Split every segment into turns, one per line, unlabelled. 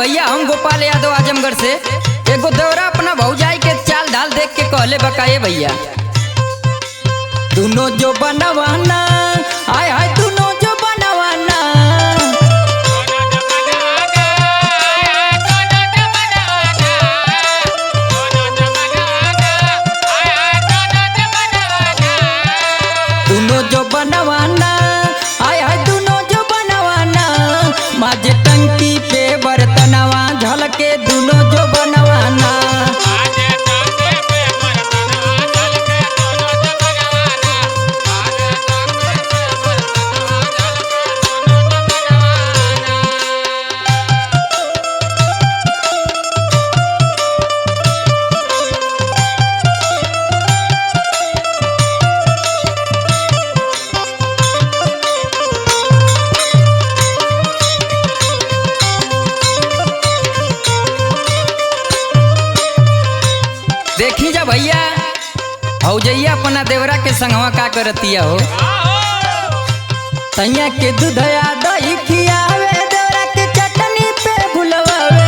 भैया हम गोपाल यादव आजमगढ़ से। एगो देवरा अपना भौजाई के चाल ढाल देख के कहले बकाए भैया, दोनों जो बनवाना आय हाय दोनों जो बनवाना, दोनों जो बनवाना आय हाय दोनों जो बनवाना, माझे टंकी पे बर्तनवा झलके दोनों जो बनवाना। देखी जा भैया भौजैया अपना देवरा के संगवा का करतिया हो, तैया के दूधया दही खियावे देवरा के चटनी पे भुलवावे,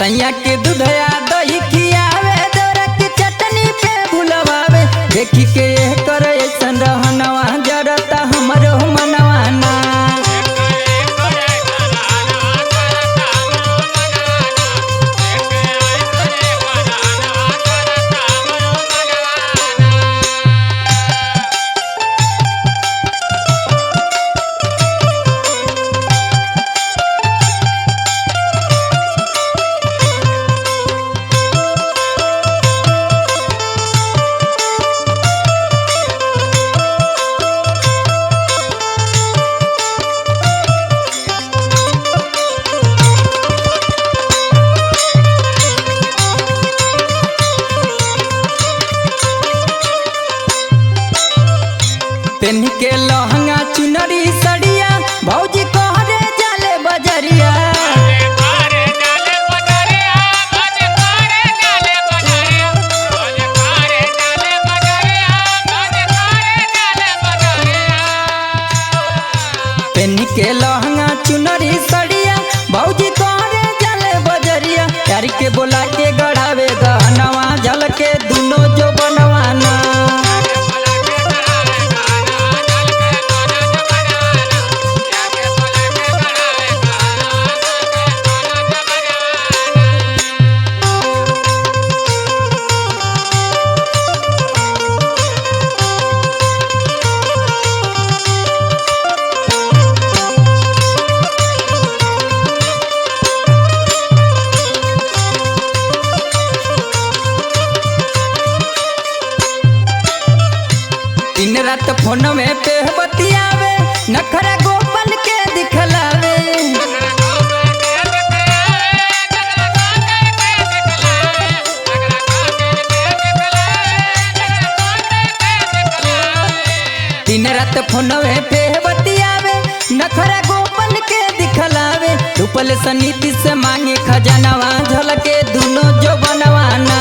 तैया के दूधया दही खियावे देवरा के चटनी पे भुलवावे, देखी के कर ऐसन रहनवा जरता हमरो मनवाना। पेन के लहंगा चुनरी सड़िया भौजी कहरे जाले बजरिया, पेन के लहंगा चुनरी सड़िया भौजी कहरे जाले बजरिया, यारी के बोला के गढ़ावे गहनवा झलके दोनों जो बनवाना। दिन रात फोन में पे बतियावे नखरा गोपाल के दिखलावे, दिन रात फोन में पे बतियावे नखरा गोपाल के दिखलावे, रूपल सनीति से मांगे खजानवा झलके दोनों जो बनवाना।